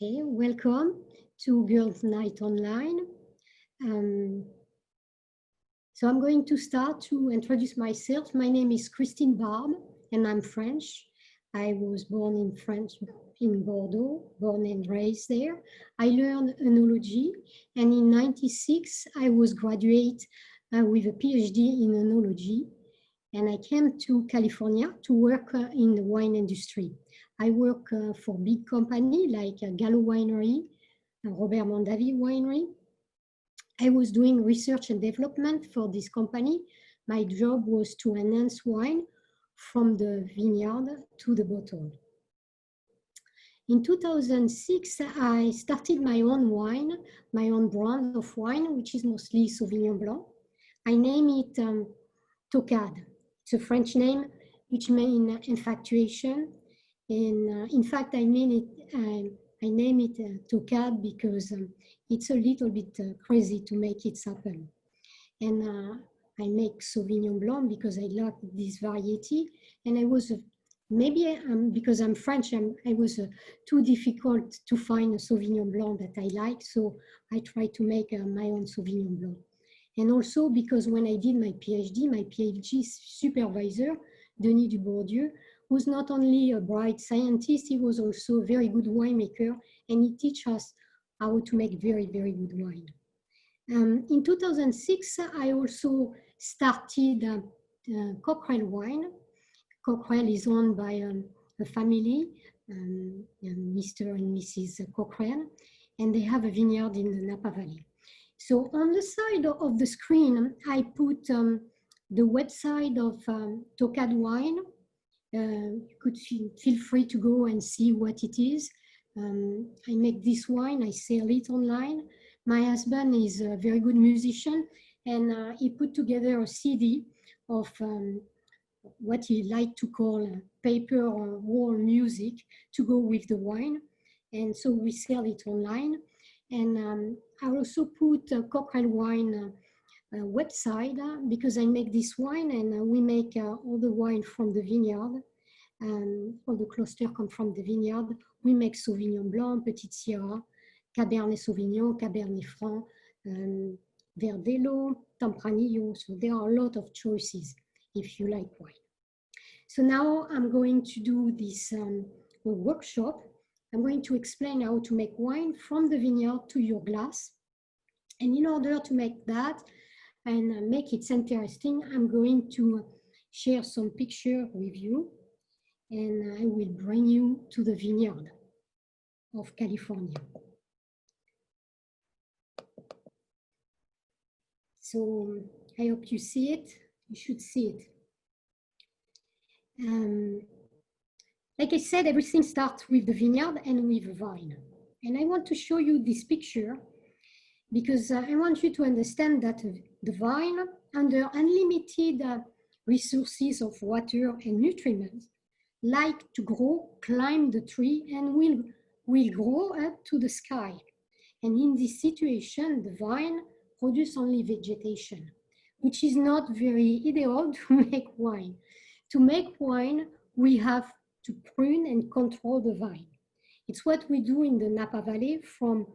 Okay, welcome to Girls Night Online. Um, so I'm going to start to introduce myself. My name is Christine Barbe and I'm French. I was born in France, in Bordeaux, born and raised there. I learned enology and in 96 I was graduate with a PhD in enology and I came to California to work in the wine industry. I work for big company like Gallo Winery, Robert Mondavi Winery. I was doing research and development for this company. My job was to enhance wine from the vineyard to the bottle. In 2006, I started my own wine, my own brand of wine, which is mostly Sauvignon Blanc. I name it Tocade. It's a French name, which means infatuation. And in fact, I name it Tocade because it's a little bit crazy to make it happen. And I make Sauvignon Blanc because I like this variety. And I was, maybe because I'm French, I was too difficult to find a Sauvignon Blanc that I like. So I tried to make my own Sauvignon Blanc. And also because when I did my PhD supervisor, Denis Dubourdieu, was not only a bright scientist, he was also a very good winemaker, and he teach us how to make very, very good wine. In 2006, I also started Cochrane Wine. Cochrane is owned by a family, Mr. and Mrs. Cochrane, and they have a vineyard in the Napa Valley. So on the side of the screen, I put the website of Tocade Wine. You could feel free to go and see what it is. I make this wine, I sell it online. My husband is a very good musician, and he put together a CD of what he liked to call paper or wall music to go with the wine. And so we sell it online. And I also put a Cochrane Wine website because I make this wine and we make all the wine from the vineyard. All the cluster come from the vineyard. We make Sauvignon Blanc, Petite Sierra, Cabernet Sauvignon, Cabernet Franc, Verdelo, Tempranillo. So there are a lot of choices if you like wine. So now I'm going to do this workshop. I'm going to explain how to make wine from the vineyard to your glass. And in order to make that and make it interesting, I'm going to share some pictures with you. And I will bring you to the vineyard of California. So I hope you see it. You should see it. Like I said, everything starts with the vineyard and with a vine. And I want to show you this picture because I want you to understand that the vine, under unlimited resources of water and nutrients, like to grow, climb the tree, and will grow up to the sky. And in this situation, the vine produces only vegetation, which is not very ideal to make wine. To make wine, we have to prune and control the vine. It's what we do in the Napa Valley from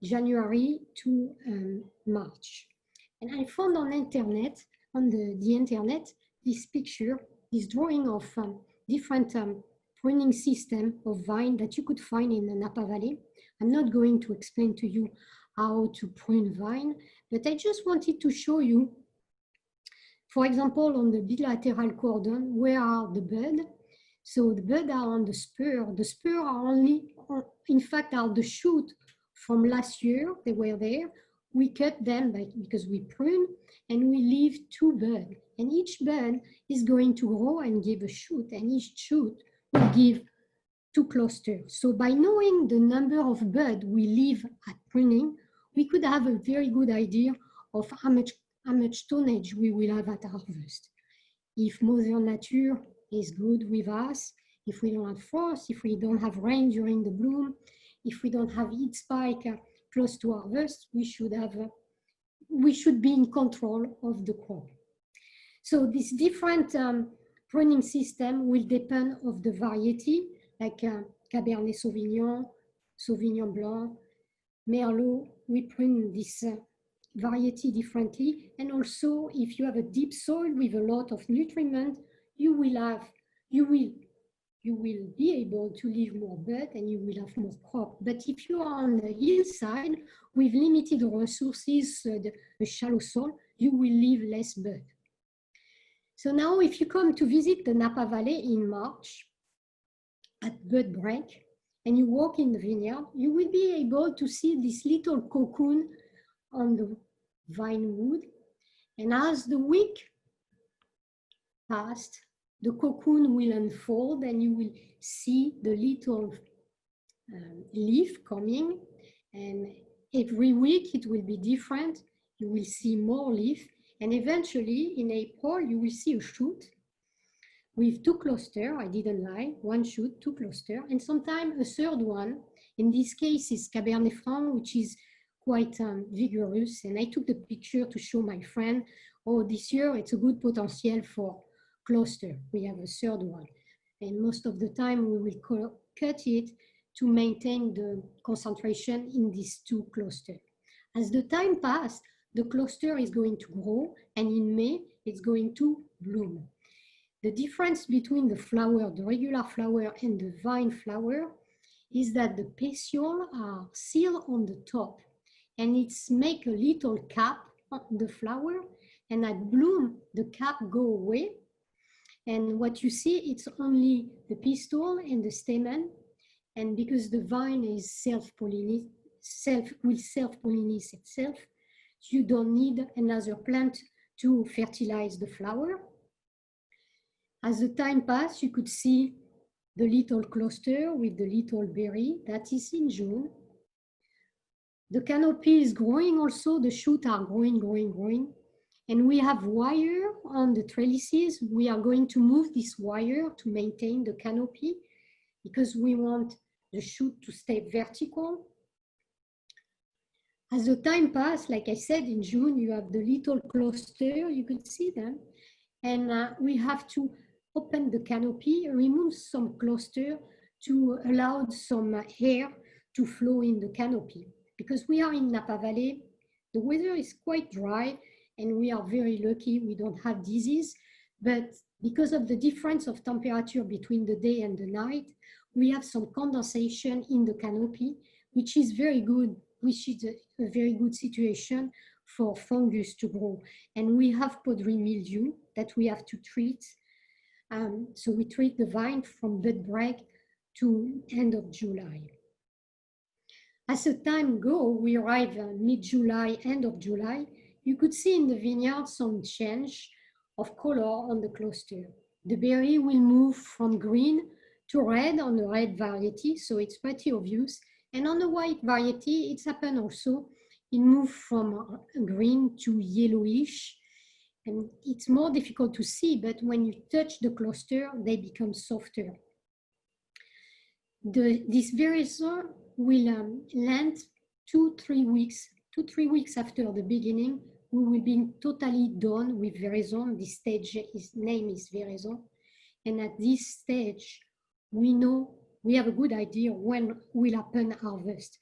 January to March. And I found on internet, on the internet, this picture, this drawing of different pruning system of vine that you could find in the Napa Valley. I'm not going to explain to you how to prune vine, but I just wanted to show you, for example, on the bilateral cordon, where are the buds? So the buds are on the spur. The spur are only, in fact, are the shoot from last year. They were there. We cut them because we prune, and we leave two buds. And each bud is going to grow and give a shoot, and each shoot will give two clusters. So by knowing the number of buds we leave at pruning, we could have a very good idea of how much tonnage we will have at harvest. If Mother Nature is good with us, if we don't have frost, if we don't have rain during the bloom, if we don't have heat spike close to harvest, we should be in control of the crop. So this different pruning system will depend of the variety, like Cabernet Sauvignon, Sauvignon Blanc, Merlot. We prune this variety differently. And also, if you have a deep soil with a lot of nutriment, you will be able to leave more bud and you will have more crop. But if you are on the hillside with limited resources, the shallow soil, you will leave less bud. So now if you come to visit the Napa Valley in March at bud break and you walk in the vineyard, you will be able to see this little cocoon on the vine wood. And as the week passed, the cocoon will unfold and you will see the little leaf coming. And every week it will be different. You will see more leaf. And eventually in April, you will see a shoot with 2 clusters. I didn't lie, 1 shoot, 2 clusters, and sometimes a third one. In this case, is Cabernet Franc, which is quite vigorous. And I took the picture to show my friend, oh, this year it's a good potential for cluster. We have a third one. And most of the time we will cut it to maintain the concentration in these 2 clusters. As the time passes, the cluster is going to grow, and in May, it's going to bloom. The difference between the flower, the regular flower, and the vine flower is that the petioles are sealed on the top, and it's make a little cap on the flower, and at bloom, the cap go away. And what you see, it's only the pistil and the stamen, and because the vine is self-pollinate itself, you don't need another plant to fertilize the flower. As the time passed, you could see the little cluster with the little berry. That is in June. The canopy is growing also. The shoots are growing. And we have wire on the trellises. We are going to move this wire to maintain the canopy because we want the shoot to stay vertical. As the time passed, like I said, in June, you have the little cluster, you could see them. And we have to open the canopy, remove some cluster to allow some air to flow in the canopy. Because we are in Napa Valley, the weather is quite dry and we are very lucky we don't have disease. But because of the difference of temperature between the day and the night, we have some condensation in the canopy, which is very good, which is a very good situation for fungus to grow. And we have powdery mildew that we have to treat. So we treat the vine from bud break to end of July. As the time goes, we arrive mid-July, end of July, you could see in the vineyard some change of color on the cluster. The berry will move from green to red on the red variety, so it's pretty obvious. And on the white variety, it's happened also. It moved from green to yellowish. And it's more difficult to see, but when you touch the cluster, they become softer. This veraison will land 2-3 weeks after the beginning. We will be totally done with veraison. This stage, its name is veraison. And at this stage, we know, we have a good idea when will happen harvest.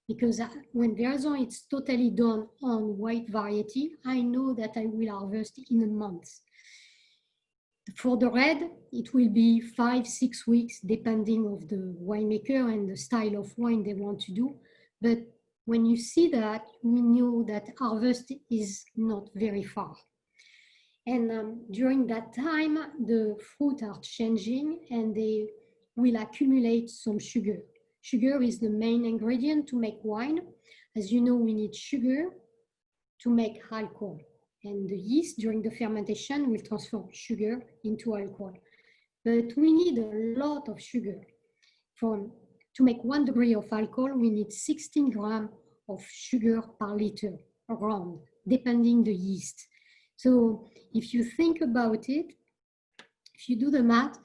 Because when veraison is totally done on white variety, I know that I will harvest in a month. For the red, it will be 5-6 weeks, depending of the winemaker and the style of wine they want to do. But when you see that, we know that harvest is not very far. And during that time, the fruit are changing and they will accumulate some sugar. Sugar is the main ingredient to make wine. As you know, we need sugar to make alcohol. And the yeast during the fermentation will transform sugar into alcohol. But we need a lot of sugar. To make 1 degree of alcohol, we need 16 grams of sugar per liter around, depending the yeast. So if you think about it, if you do the math,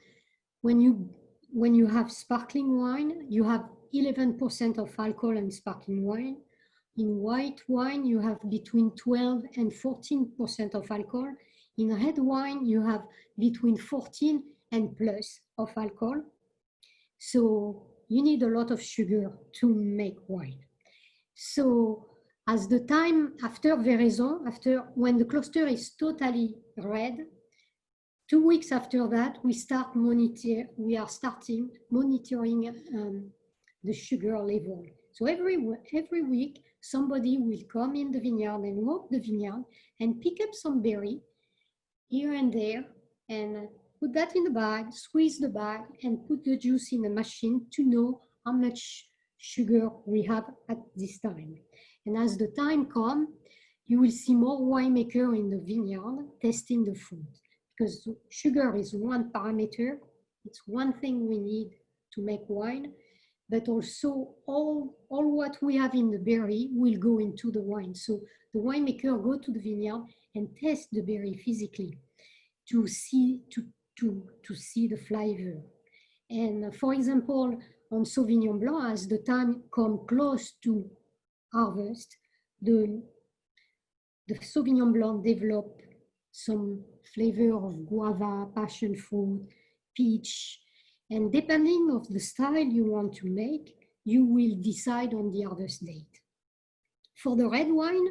when you have sparkling wine, you have 11% of alcohol in sparkling wine. In white wine, you have between 12 and 14% of alcohol. In red wine, you have between 14 and plus of alcohol. So you need a lot of sugar to make wine. So as the time after veraison, after when the cluster is totally red, 2 weeks after that, we are starting monitoring the sugar level. So every week, somebody will come in the vineyard and walk the vineyard and pick up some berry here and there and put that in the bag, squeeze the bag, and put the juice in the machine to know how much sugar we have at this time. And as the time comes, you will see more winemaker in the vineyard testing the fruit, because sugar is one parameter. It's one thing we need to make wine, but also all what we have in the berry will go into the wine. So the winemaker go to the vineyard and test the berry physically to see the flavor. And for example, on Sauvignon Blanc, as the time comes close to harvest, the Sauvignon Blanc develop some flavor of guava, passion fruit, peach, and depending of the style you want to make, you will decide on the harvest date. For the red wine,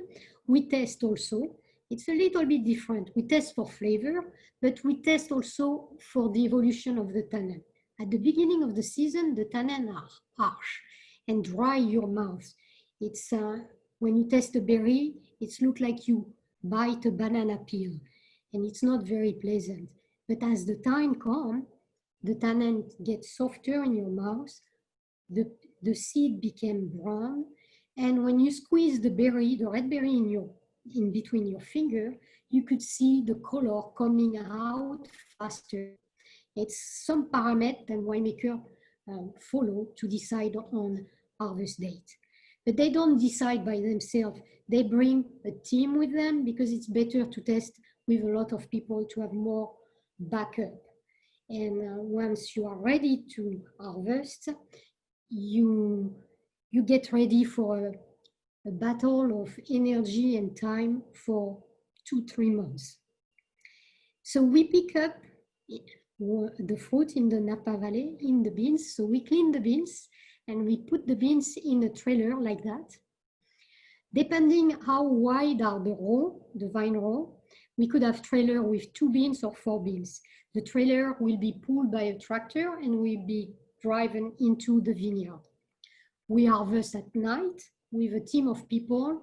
we test also. It's a little bit different. We test for flavor, but we test also for the evolution of the tannin. At the beginning of the season, the tannin are harsh and dry your mouth. It's when you test a berry, it looks like you bite a banana peel, and it's not very pleasant. But as the time comes, the tannin gets softer in your mouth, the seed became brown, and when you squeeze the berry, the red berry in between your finger, you could see the color coming out faster. It's some parameter that winemaker follow to decide on harvest date. But they don't decide by themselves. They bring a team with them because it's better to test with a lot of people to have more backup. And once you are ready to harvest, you get ready for a battle of energy and time for 2-3 months. So we pick up the fruit in the Napa Valley in the beans. So we clean the beans and we put the beans in a trailer like that. Depending how wide are the vine row, we could have trailer with 2 beans or 4 beans. The trailer will be pulled by a tractor and will be driven into the vineyard. We harvest at night with a team of people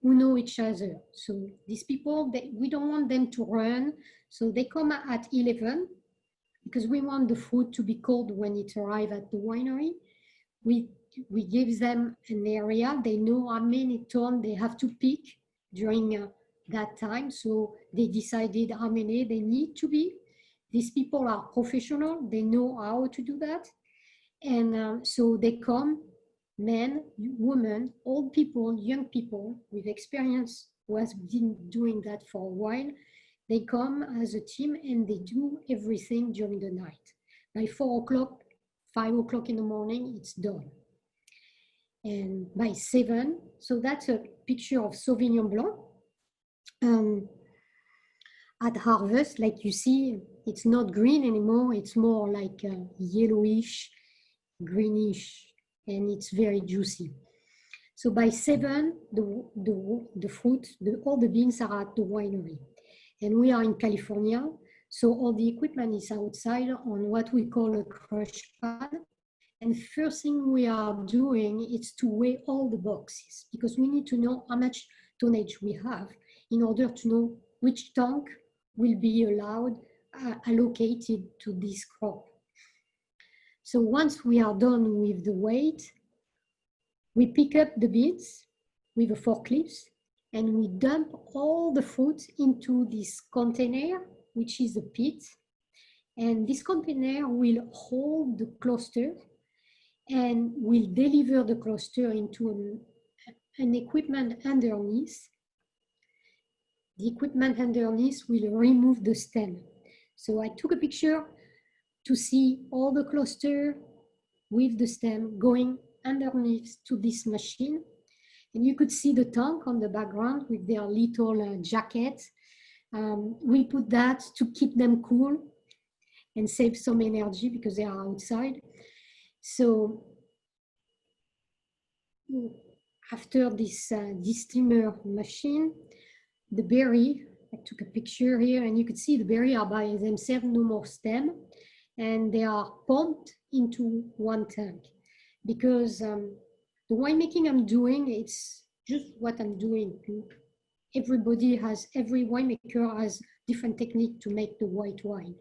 who know each other. So these people, we don't want them to run. So they come at 11 because we want the fruit to be cold when it arrives at the winery. We give them an area. They know how many tons they have to pick during that time. So they decided how many they need to be. These people are professional. They know how to do that. And so they come, men, women, old people, young people with experience who has been doing that for a while. They come as a team and they do everything during the night. By 4 o'clock, 5 o'clock in the morning, it's done. And by 7, so that's a picture of Sauvignon Blanc. At harvest, like you see, it's not green anymore. It's more like yellowish, greenish, and it's very juicy. So by 7, the fruit, all the beans are at the winery. And we are in California, so all the equipment is outside on what we call a crush pad. And first thing we are doing is to weigh all the boxes because we need to know how much tonnage we have in order to know which tank will be allocated to this crop. So once we are done with the weight, we pick up the beans with a forklift and we dump all the fruit into this container, which is a pit. And this container will hold the cluster and will deliver the cluster into an equipment underneath. The equipment underneath will remove the stem. So I took a picture to see all the cluster with the stem going underneath to this machine. And you could see the tank on the background with their little jacket. We put that to keep them cool and save some energy because they are outside. So after this steamer machine, the berry, I took a picture here, and you could see the berry are by themselves, no more stem, and they are pumped into one tank. Because the winemaking I'm doing, it's just what I'm doing. Every winemaker has different technique to make the white wine.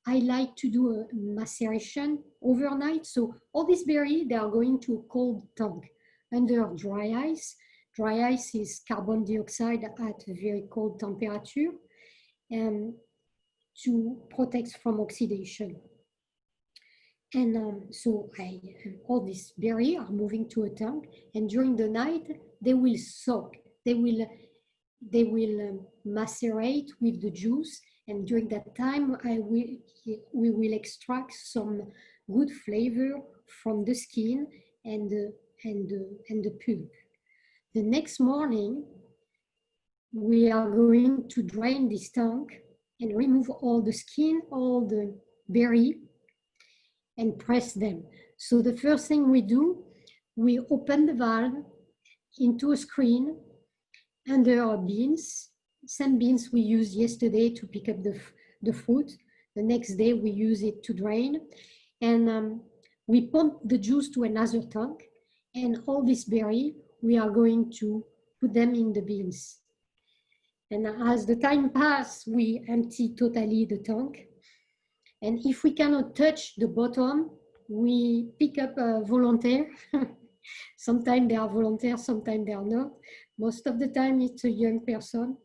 I like to do a maceration overnight. So all these berries, they are going to a cold tank under dry ice. Dry ice is carbon dioxide at a very cold temperature to protect from oxidation. And so all these berries are moving to a tank, and during the night, they will soak. They will macerate with the juice, and during that time, we will extract some good flavor from the skin and the pulp. The next morning, we are going to drain this tank and remove all the skin, all the berry, and press them. So the first thing we do, we open the valve into a screen under our beans, same beans we used yesterday to pick up the fruit. The next day we use it to drain. And we pump the juice to another tank, and all this berry, we are going to put them in the beans. And as the time passes, we empty totally the tank. And if we cannot touch the bottom, we pick up a volunteer. Sometimes they are volunteers, sometimes they are not. Most of the time it's a young person.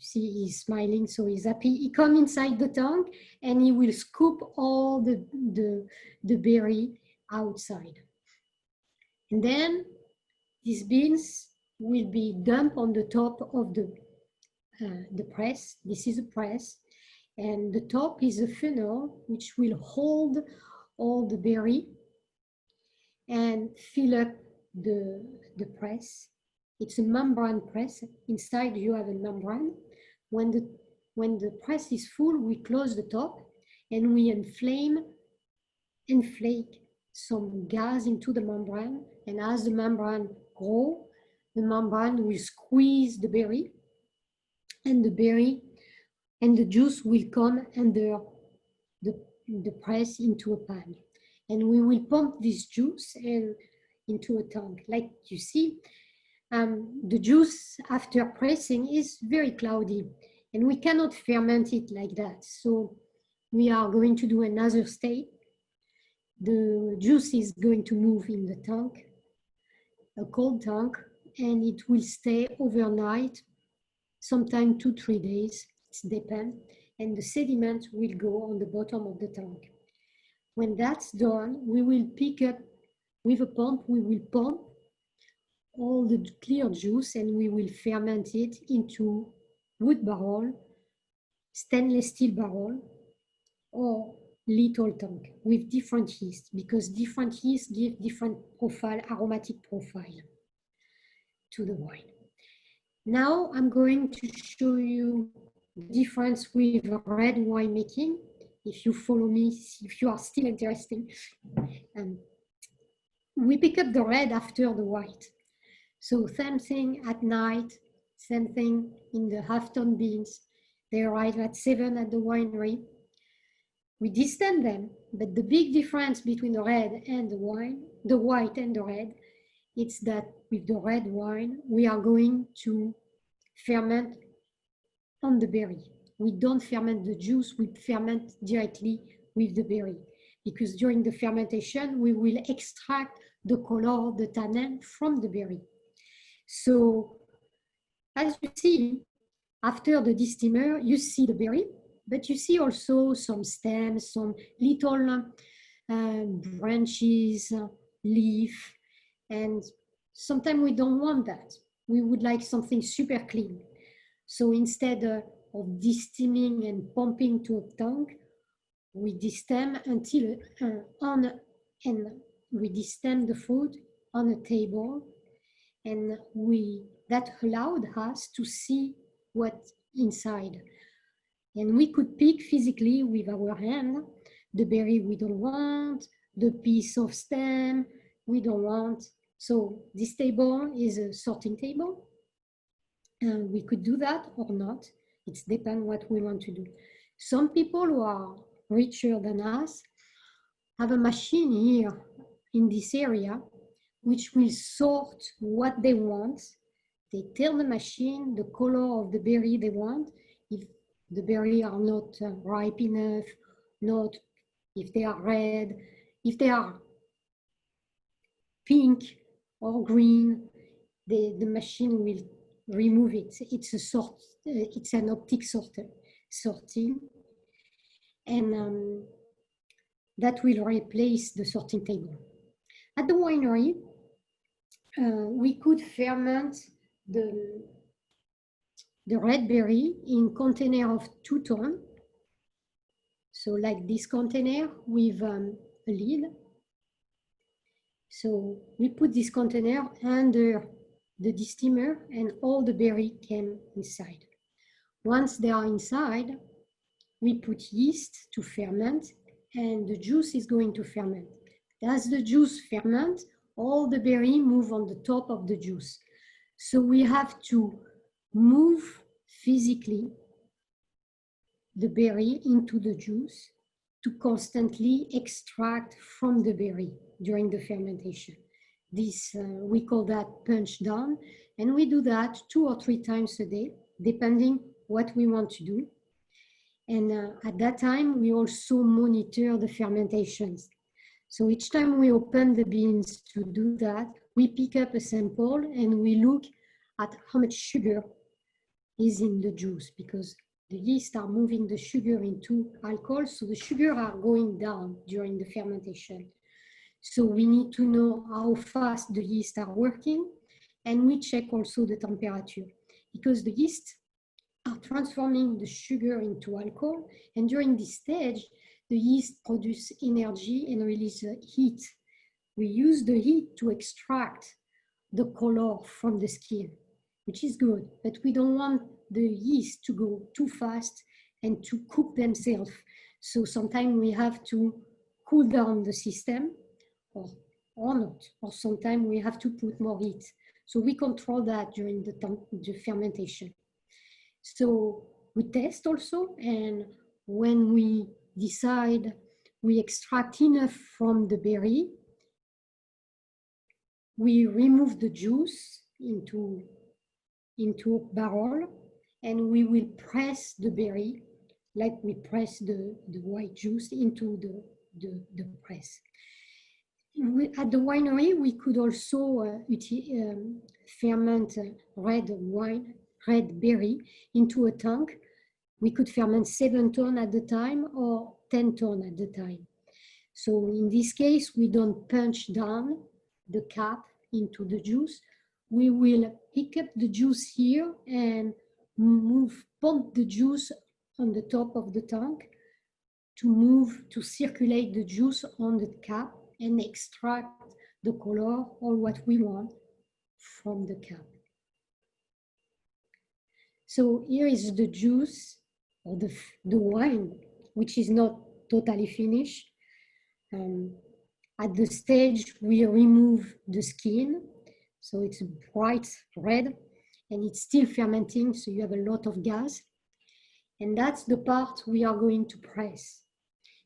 See, he's smiling, so he's happy. He comes inside the tank and he will scoop all the berry outside. And then these beans will be dumped on the top of the press. This is a press. And the top is a funnel which will hold all the berry and fill up the press. It's a membrane press. Inside you have a membrane. When the press is full, we close the top and we inflate some gas into the membrane. And as the membrane grows, the membrane will squeeze the berry, and the juice will come under the press into a pan. And we will pump this juice into a tank. Like you see, the juice after pressing is very cloudy, and we cannot ferment it like that. So we are going to do another step. The juice is going to move in the tank, a cold tank, and it will stay overnight, sometime 2-3 days, it depends, and the sediment will go on the bottom of the tank. When that's done, we will pick up with a pump, we will pump all the clear juice and we will ferment it into wood barrel, stainless steel barrel, or little tank with different yeast, because different yeast give different profile, aromatic profile to the wine. Now I'm going to show you the difference with red wine making. If you follow me, if you are still interested. We pick up the red after the white. So same thing at night, same thing in the half-ton beans. They arrive at 7 at the winery. We distem them, but the big difference between the red and the white and the red, it's that with the red wine, we are going to ferment on the berry. We don't ferment the juice, we ferment directly with the berry, because during the fermentation, we will extract the color, the tannin from the berry. So as you see, after the destemmer, you see the berry, but you see also some stems, some little branches, leaf, and sometimes we don't want that. We would like something super clean. So instead of destemming and pumping to a tank, we destem until we destem the fruit on a table, and that allowed us to see what's inside. And we could pick physically with our hand the berry we don't want, the piece of stem, we don't want. So this table is a sorting table. And we could do that or not. It depends what we want to do. Some people who are richer than us have a machine here in this area which will sort what they want. They tell the machine the color of the berry they want. If the berries are not ripe enough, not if they are red, if they are pink or green, the machine will remove it. It's a sort. It's an optic sorting, and that will replace the sorting table. At the winery, we could ferment the red berry in container of 2 tons. So like this container with a lid. So we put this container under the steamer and all the berry came inside. Once they are inside, we put yeast to ferment and the juice is going to ferment. As the juice ferment, all the berry move on the top of the juice. So we have to move physically the berry into the juice to constantly extract from the berry during the fermentation. This, we call that punch down, and we do that 2 or 3 times a day, depending what we want to do. And at that time, we also monitor the fermentations. So each time we open the beans to do that, we pick up a sample and we look at how much sugar is in the juice, because the yeast are moving the sugar into alcohol, so the sugar are going down during the fermentation. So we need to know how fast the yeast are working, and we check also the temperature, because the yeast are transforming the sugar into alcohol, and during this stage, the yeast produce energy and release heat. We use the heat to extract the color from the skin, which is good, but we don't want the yeast to go too fast and to cook themselves. So sometimes we have to cool down the system or not, or sometimes we have to put more heat. So we control that during the fermentation. So we test also, and when we decide we extract enough from the berry, we remove the juice into a barrel, and we will press the berry like we press the white juice into the press. At the winery, we could also ferment red berry into a tank. We could ferment 7 tons at the time or 10 tons at the time. So in this case, we don't punch down the cap into the juice. We will pick up the juice here and pump the juice on the top of the tank to circulate the juice on the cap and extract the color or what we want from the cap. So here is the juice or the wine, which is not totally finished. At the stage, we remove the skin. So it's bright red and it's still fermenting. So you have a lot of gas. And that's the part we are going to press.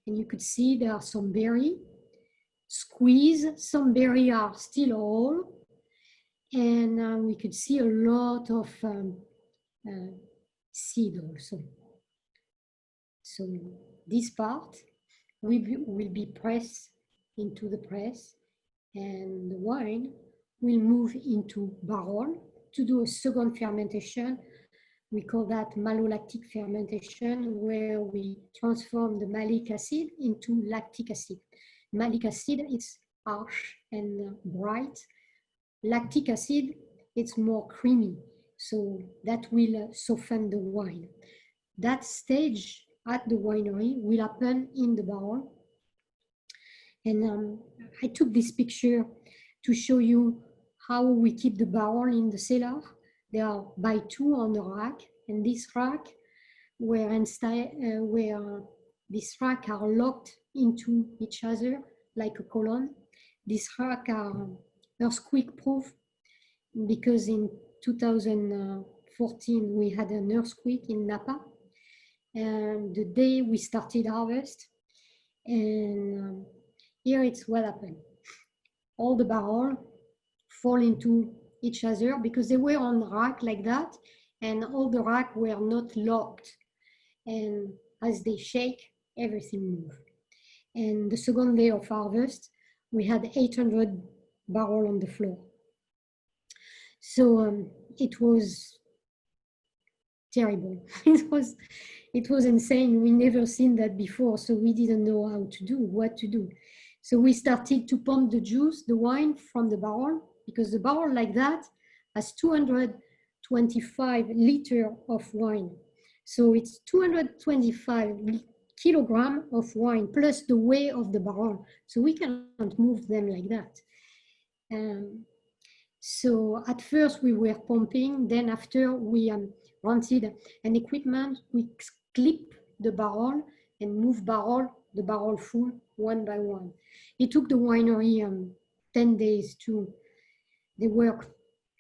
And you could see there are some berry. Squeeze, some berry are still whole. And we could see a lot of seed also. So this part will be pressed into the press, and the wine will move into barrel to do a second fermentation. We call that malolactic fermentation, where we transform the malic acid into lactic acid. Malic acid is harsh and bright. Lactic acid, it's more creamy, so that will soften the wine. That stage at the winery will happen in the barrel. And I took this picture to show you how we keep the barrel in the cellar. They are by 2 on the rack, and this rack where this rack are locked into each other like a column. These racks are earthquake proof because in 2014 we had an earthquake in Napa, and the day we started harvest, and here it's what happened. All the barrels fall into each other because they were on rack like that, and all the rack were not locked. And as they shake, everything moves. And the second day of harvest, we had 800 barrels on the floor. So it was terrible. It was insane. We never seen that before, so we didn't know what to do. So we started to pump the juice, the wine from the barrel, because the barrel like that has 225 liters of wine. So it's 225 kilograms of wine plus the weight of the barrel. So we cannot move them like that. So at first we were pumping, then after we rented an equipment, we clip the barrel and move the barrel full one by one. It took the winery 10 days to, they worked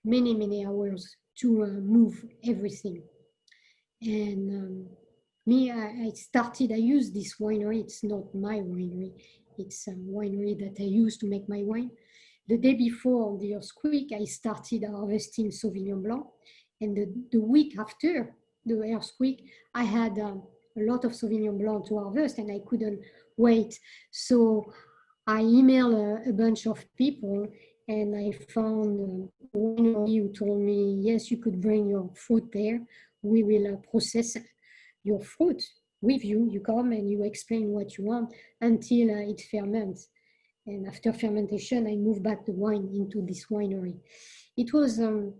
many hours to move everything. And I used this winery. It's not my winery. It's a winery that I use to make my wine. The day before the earthquake, I started harvesting Sauvignon Blanc. And the week after the earthquake, I had a lot of Sauvignon Blanc to harvest and I couldn't wait. So I emailed a bunch of people and I found a winery who told me, yes, you could bring your fruit there. We will process your fruit with you. You come and you explain what you want until it ferments. And after fermentation, I moved back the wine into this winery. It was a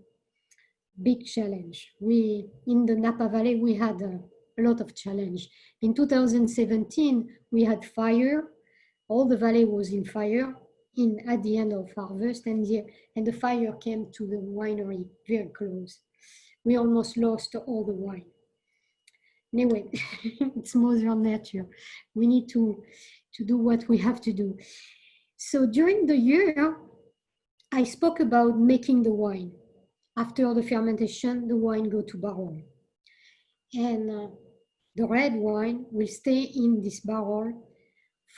big challenge. In the Napa Valley, we had a lot of challenge. In 2017, we had fire. All the valley was in fire at the end of harvest, and the fire came to the winery very close. We almost lost all the wine. Anyway, it's Mother Nature. We need to do what we have to do. So during the year, I spoke about making the wine. After the fermentation, the wine go to barrel. And the red wine will stay in this barrel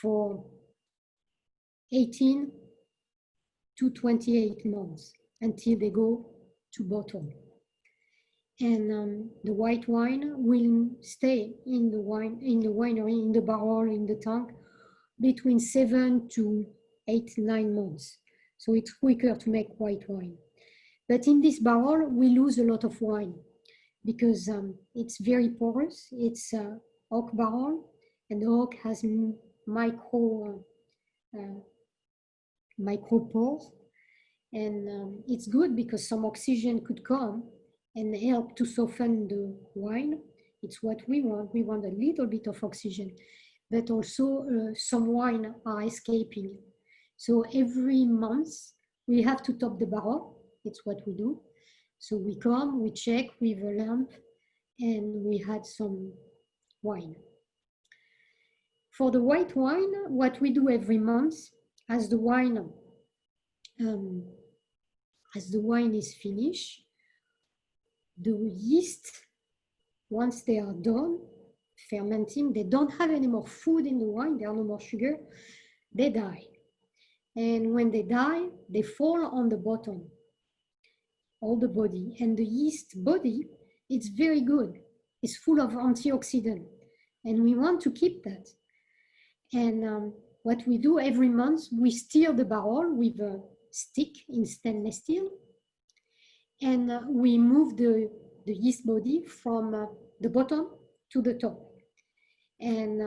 for 18 to 28 months until they go to bottle. And the white wine will stay in the winery, in the barrel, in the tank, between 7 to 8, 9 months. So it's quicker to make white wine. But in this barrel, we lose a lot of wine because it's very porous. It's oak barrel, and the oak has micro pores. And it's good because some oxygen could come and help to soften the wine. It's what we want. We want a little bit of oxygen, but also some wine are escaping. So every month we have to top the barrel. It's what we do. So we come, we check with a lamp, and we had some wine. For the white wine, what we do every month, as the wine is finished, the yeast, once they are done fermenting, they don't have any more food in the wine, there are no more sugar, they die. And when they die, they fall on the bottom, all the body. And the yeast body, it's very good. It's full of antioxidant. And we want to keep that. And what we do every month, we stir the barrel with a stick in stainless steel. And we move the yeast body from the bottom to the top. And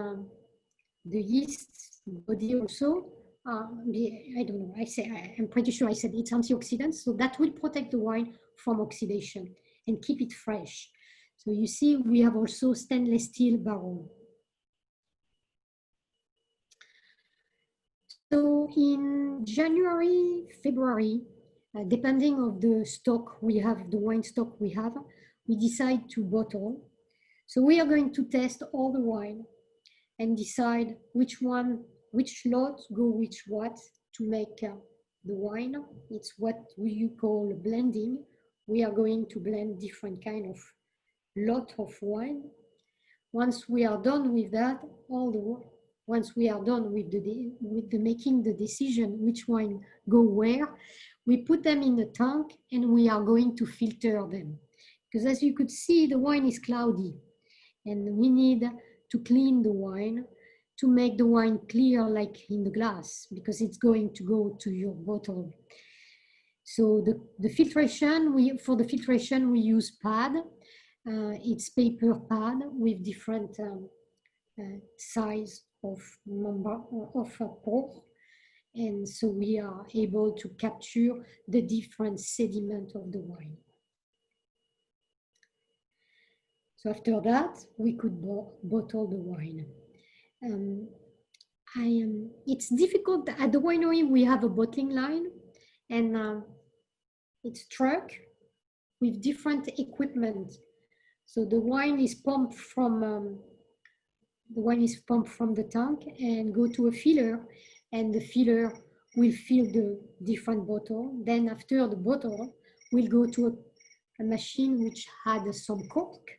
the yeast body also, I don't know, I'm pretty sure I said it's antioxidants, so that will protect the wine from oxidation and keep it fresh. So you see, we have also stainless steel barrel. So in January, February, depending on the stock we have, the wine stock we have, we decide to bottle. So we are going to test all the wine and decide which lot go which what to make the wine. It's what you call blending. We are going to blend different kind of lot of wine. Once we are done with that, once we are done with the making the decision which wine go where, we put them in the tank and we are going to filter them. Because as you could see, the wine is cloudy and we need to clean the wine to make the wine clear like in the glass, because it's going to go to your bottle. So the filtration, for the filtration, we use pad. It's paper pad with different size of pore. And so we are able to capture the different sediment of the wine. So after that, we could bottle the wine. It's difficult. At the winery, we have a bottling line, and it's truck with different equipment. So the wine is pumped from the tank and go to a filler, and the filler will fill the different bottle. Then after the bottle, we'll go to a machine which had some cork,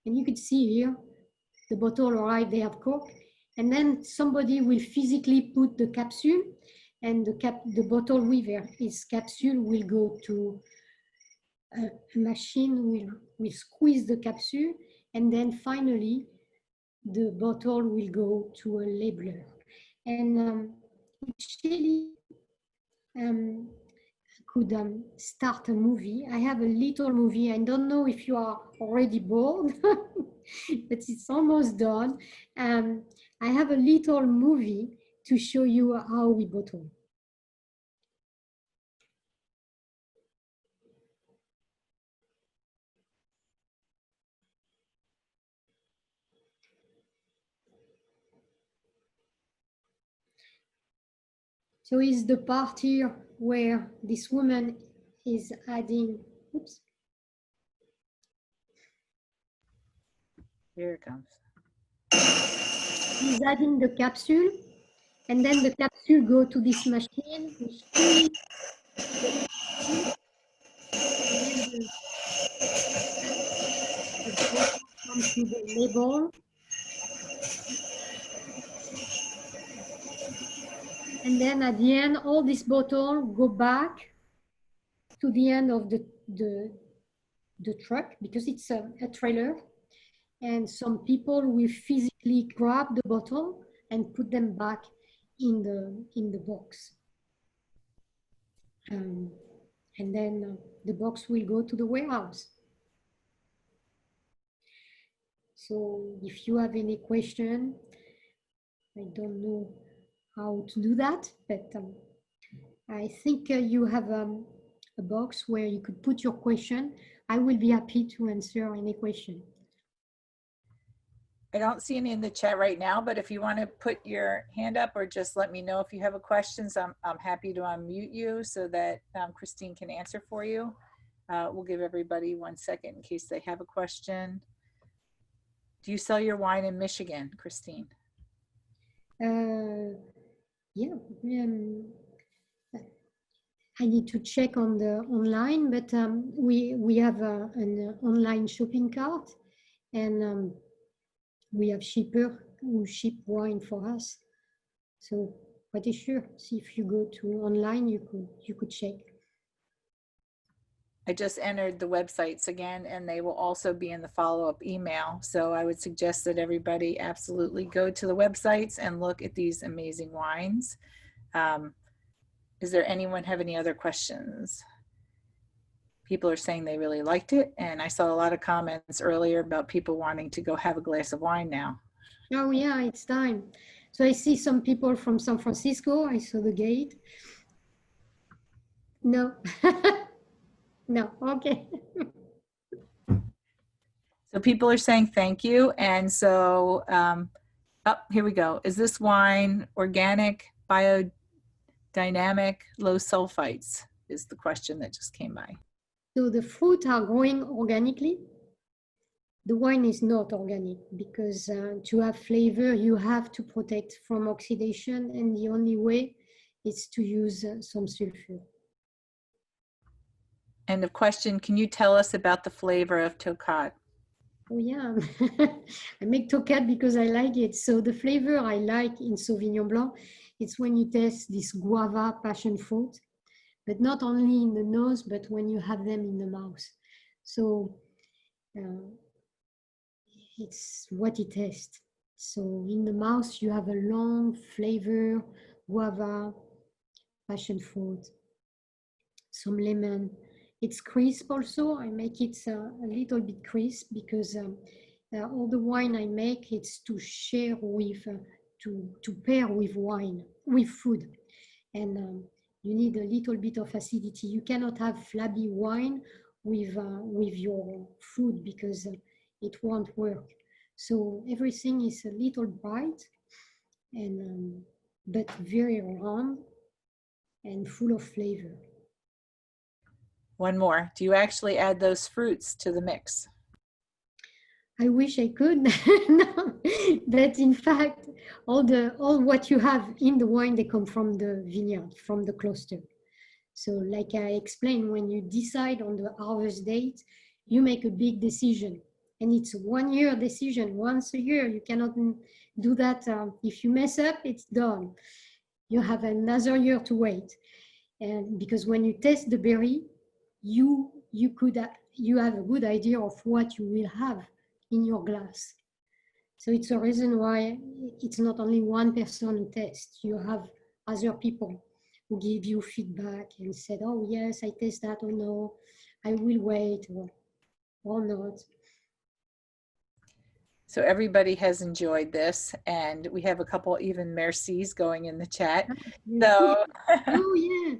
and you can see here the bottle arrived. They have cork, and then somebody will physically put the capsule, and the bottle with its capsule will go to a machine will squeeze the capsule, and then finally the bottle will go to a labeler. And Shelly could start a movie. I have a little movie. I don't know if you are already bored, but it's almost done. I have a little movie to show you how we bottle. So is the part here where this woman is adding, oops. Here it comes. She's adding the capsule, and then the capsule go to this machine, which comes to the label. And then at the end, all these bottles go back to the end of the truck, because it's a trailer. And some people will physically grab the bottle and put them back in the box. And then the box will go to the warehouse. So if you have any question, I don't know how to do that, but I think you have a box where you could put your question. I will be happy to answer any question. I don't see any in the chat right now, but if you want to put your hand up or just let me know if you have a questions, I'm happy to unmute you so that Christine can answer for you. We'll give everybody 1 second in case they have a question. Do you sell your wine in Michigan, Christine? Yeah, I need to check on the online, but we have an online shopping cart, and we have shipper who ship wine for us. So pretty sure. See, if you go to online, you could check. I just entered the websites again, and they will also be in the follow-up email. So I would suggest that everybody absolutely go to the websites and look at these amazing wines. Does there anyone have any other questions? People are saying they really liked it, and I saw a lot of comments earlier about people wanting to go have a glass of wine now. Oh yeah, it's time. So I see some people from San Francisco. I saw the gate. No. No, okay. So people are saying thank you. And so, here we go. Is this wine organic, biodynamic, low sulfites is the question that just came by. So the fruit are growing organically. The wine is not organic because to have flavor, you have to protect from oxidation. And the only way it's to use some sulfur. And the question, can you tell us about the flavor of Tocate? Oh yeah, I make Tocate because I like it. So the flavor I like in Sauvignon Blanc, it's when you taste this guava passion fruit, but not only in the nose, but when you have them in the mouth. So it's what it tastes. So in the mouth, you have a long flavor, guava, passion fruit, some lemon. It's crisp also. I make it a little bit crisp because all the wine I make, it's to share with, to pair with wine, with food. And you need a little bit of acidity. You cannot have flabby wine with your food because it won't work. So everything is a little bright and but very round and full of flavor. One more. Do you actually add those fruits to the mix? I wish I could, no. But in fact, all what you have in the wine, they come from the vineyard, from the cluster. So like I explained, when you decide on the harvest date, you make a big decision. And it's a 1 year decision, once a year. You cannot do that. If you mess up, it's done. You have another year to wait. And because when you taste the berry, you have a good idea of what you will have in your glass. So it's a reason why it's not only one person who tests. You have other people who give you feedback and said, oh yes, I taste that, or no, I will wait, or not. So everybody has enjoyed this, and we have a couple even mercies going in the chat. Merci. So Oh yeah.